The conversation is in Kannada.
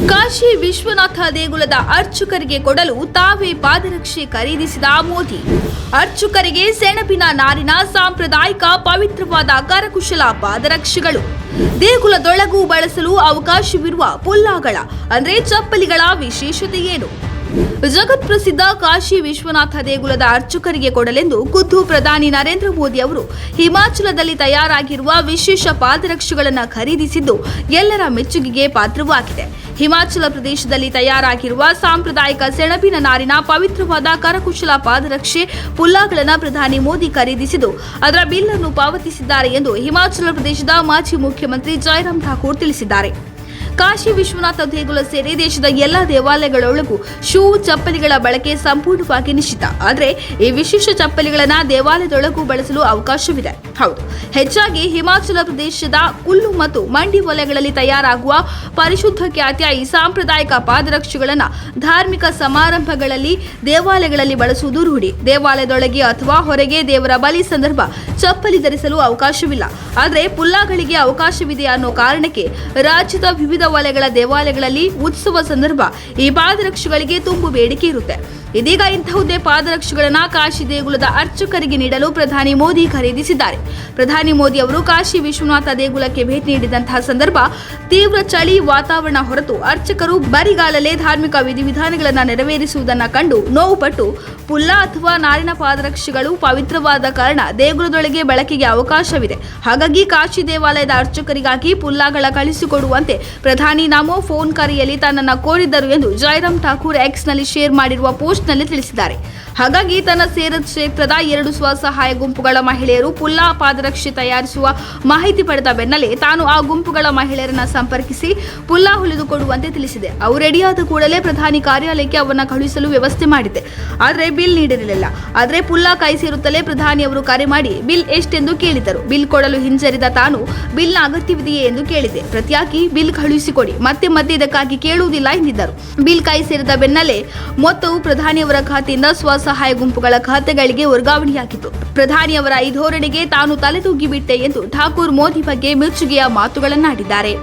ಕಾಶಿ ವಿಶ್ವನಾಥ ದೇಗುಲದ ಅರ್ಚಕರಿಗೆ ಕೊಡಲು ತಾವೇ ಪಾದರಕ್ಷೆ ಖರೀದಿಸಿದ ಮೋದಿ. ಅರ್ಚಕರಿಗೆ ಸೆಣಬಿನ ನಾರಿನ ಸಾಂಪ್ರದಾಯಿಕ ಪವಿತ್ರವಾದ ಕರಕುಶಲ ಪಾದರಕ್ಷೆಗಳು. ದೇಗುಲದೊಳಗೂ ಬಳಸಲು ಅವಕಾಶವಿರುವ ಪುಲ್ಲಾಗಳ ಅಂದ್ರೆ ಚಪ್ಪಲಿಗಳ ವಿಶೇಷತೆ ಏನು? ಜಗತ್ ಪ್ರಸಿದ್ಧ ಕಾಶಿ ವಿಶ್ವನಾಥ ದೇಗುಲದ ಅರ್ಚಕರಿಗೆ ಕೊಡಲೆಂದು ಖುದ್ದು ಪ್ರಧಾನಿ ನರೇಂದ್ರ ಮೋದಿ ಅವರು ಹಿಮಾಚಲದಲ್ಲಿ ತಯಾರಾಗಿರುವ ವಿಶೇಷ ಪಾದರಕ್ಷೆಗಳನ್ನು ಖರೀದಿಸಿದ್ದು ಎಲ್ಲರ ಮೆಚ್ಚುಗೆಗೆ ಪಾತ್ರವಾಗಿದೆ. ಹಿಮಾಚಲ ಪ್ರದೇಶದಲ್ಲಿ ತಯಾರಾಗಿರುವ ಸಾಂಪ್ರದಾಯಿಕ ಸೆಣಬಿನ ನಾರಿನ ಪವಿತ್ರವಾದ ಕರಕುಶಲ ಪಾದರಕ್ಷೆ ಪುಲ್ಲಾಗಳನ್ನು ಪ್ರಧಾನಿ ಮೋದಿ ಖರೀದಿಸಿದ್ದು ಅದರ ಬಿಲ್ ಅನ್ನು ಪಾವತಿಸಿದ್ದಾರೆ ಎಂದು ಹಿಮಾಚಲ ಪ್ರದೇಶದ ಮಾಜಿ ಮುಖ್ಯಮಂತ್ರಿ ಜೈರಾಮ್ ಠಾಕೂರ್ ತಿಳಿಸಿದ್ದಾರೆ. ಕಾಶಿ ವಿಶ್ವನಾಥ ದೇಗುಲ ಸೇರಿ ದೇಶದ ಎಲ್ಲಾ ದೇವಾಲಯಗಳೊಳಗೂ ಶೂ ಚಪ್ಪಲಿಗಳ ಬಳಕೆ ಸಂಪೂರ್ಣವಾಗಿ ನಿಷಿದ್ಧ. ಆದರೆ ಈ ವಿಶೇಷ ಚಪ್ಪಲಿಗಳನ್ನು ದೇವಾಲಯದೊಳಗೂ ಬಳಸಲು ಅವಕಾಶವಿದೆ. ಹೌದು, ಹೆಚ್ಚಾಗಿ ಹಿಮಾಚಲ ಪ್ರದೇಶದ ಕುಲ್ಲು ಮತ್ತು ಮಂಡಿ ವಲಯಗಳಲ್ಲಿ ತಯಾರಾಗುವ ಪರಿಶುದ್ಧ ಖ್ಯಾತಿಯ ಈ ಸಾಂಪ್ರದಾಯಿಕ ಪಾದರಕ್ಷೆಗಳನ್ನು ಧಾರ್ಮಿಕ ಸಮಾರಂಭಗಳಲ್ಲಿ ದೇವಾಲಯಗಳಲ್ಲಿ ಬಳಸುವುದು ರೂಢಿ. ದೇವಾಲಯದೊಳಗೆ ಅಥವಾ ಹೊರಗೆ ದೇವರ ಬಲಿ ಸಂದರ್ಭ ಚಪ್ಪಲಿ ಧರಿಸಲು ಅವಕಾಶವಿಲ್ಲ. ಆದರೆ ಪುಲ್ಲಾಗಳಿಗೆ ಅವಕಾಶವಿದೆ ಅನ್ನೋ ಕಾರಣಕ್ಕೆ ರಾಜ್ಯದ ವಿವಿಧ ವಲಯಗಳ ದೇವಾಲಯಗಳಲ್ಲಿ ಉತ್ಸವ ಸಂದರ್ಭ ಈ ಪಾದರಕ್ಷೆಗಳಿಗೆ ತುಂಬು ಬೇಡಿಕೆ ಇರುತ್ತೆ. ಇದೀಗ ಇಂತಹುದೇ ಪಾದರಕ್ಷೆಗಳನ್ನು ಕಾಶಿ ದೇಗುಲದ ಅರ್ಚಕರಿಗೆ ನೀಡಲು ಪ್ರಧಾನಿ ಮೋದಿ ಖರೀದಿಸಿದ್ದಾರೆ. ಪ್ರಧಾನಿ ಮೋದಿ ಅವರು ಕಾಶಿ ವಿಶ್ವನಾಥ ದೇಗುಲಕ್ಕೆ ಭೇಟಿ ನೀಡಿದಂತಹ ಸಂದರ್ಭ ತೀವ್ರ ಚಳಿ ವಾತಾವರಣ ಹೊರತು ಅರ್ಚಕರು ಬರಿಗಾಲಲ್ಲೇ ಧಾರ್ಮಿಕ ವಿಧಿವಿಧಾನಗಳನ್ನು ನೆರವೇರಿಸುವುದನ್ನು ಕಂಡು ನೋವುಪಟ್ಟು ಪುಲ್ಲ ಅಥವಾ ನಾರಿನ ಪಾದರಕ್ಷೆಗಳು ಪವಿತ್ರವಾದ ಕಾರಣ ದೇಗುಲದೊಳಗೆ ಬಳಕೆಗೆ ಅವಕಾಶವಿದೆ. ಹಾಗಾಗಿ ಕಾಶಿ ದೇವಾಲಯದ ಅರ್ಚಕರಿಗಾಗಿ ಪುಲ್ಲಾಗಳ ಕಳಿಸಿಕೊಡುವಂತೆ ಪ್ರಧಾನಿ ನಮೋ ಫೋನ್ ಕರೆಯಲ್ಲಿ ತನ್ನನ್ನು ಕೋರಿದ್ದರು ಎಂದು ಜೈರಾಮ್ ಠಾಕೂರ್ ಎಕ್ಸ್ನಲ್ಲಿ ಶೇರ್ ಮಾಡಿರುವ ಪೋಸ್ಟ್ನಲ್ಲಿ ತಿಳಿಸಿದ್ದಾರೆ. ಹಾಗಾಗಿ ತನ್ನ ಸೇರದ ಕ್ಷೇತ್ರದ 2 ಸ್ವಸಹಾಯ ಗುಂಪುಗಳ ಮಹಿಳೆಯರು ಪುಲ್ಲಾ ಪಾದರಕ್ಷೆ ತಯಾರಿಸುವ ಮಾಹಿತಿ ಪಡೆದ ಬೆನ್ನಲ್ಲೇ ತಾನು ಆ ಗುಂಪುಗಳ ಮಹಿಳೆಯರನ್ನ ಸಂಪರ್ಕಿಸಿ ಪುಲ್ಲಾ ಹೊಲಿದುಕೊಡುವಂತೆ ತಿಳಿಸಿದೆ. ಅವು ರೆಡಿಯಾದ ಕೂಡಲೇ ಪ್ರಧಾನಿ ಕಾರ್ಯಾಲಯಕ್ಕೆ ಅವನ್ನ ಕಳುಹಿಸಲು ವ್ಯವಸ್ಥೆ ಮಾಡಿದ್ದೆ. ಆದರೆ ಬಿಲ್ ನೀಡಿರಲಿಲ್ಲ. ಆದರೆ ಪುಲ್ಲಾ ಕೈ ಸೇರುತ್ತಲೇ ಪ್ರಧಾನಿ ಅವರು ಕರೆ ಮಾಡಿ ಬಿಲ್ ಎಷ್ಟೆಂದು ಕೇಳಿದರು. ಬಿಲ್ ಕೊಡಲು ಹಿಂಜರಿದ ತಾನು ಬಿಲ್ನ ಅಗತ್ಯವಿದೆಯೇ ಎಂದು ಕೇಳಿದೆ. ಪ್ರತಿಯಾಗಿ ಬಿಲ್ ಕಳುಹಿಸಿಕೊಡಿ, ಮತ್ತೆ ಇದಕ್ಕಾಗಿ ಕೇಳುವುದಿಲ್ಲ ಎಂದಿದ್ದರು. ಬಿಲ್ ಕೈ ಸೇರಿದ ಬೆನ್ನಲ್ಲೇ ಮೊತ್ತವು ಪ್ರಧಾನಿಯವರ ಖಾತೆಯಿಂದ ಸ್ವಸಹಾಯ ಗುಂಪುಗಳ ಖಾತೆಗಳಿಗೆ ವರ್ಗಾವಣೆಯಾಗಿತ್ತು. ಪ್ರಧಾನಿಯವರ ಈ ಧೋರಣೆಗೆ ತಾನು ತಲೆದೂಗಿಬಿಟ್ಟೆ ಎಂದು ಠಾಕೂರ್ ಮೋದಿ ಬಗ್ಗೆ ಮೆಚ್ಚುಗೆಯ ಮಾತುಗಳನ್ನಾಡಿದ್ದಾರೆ.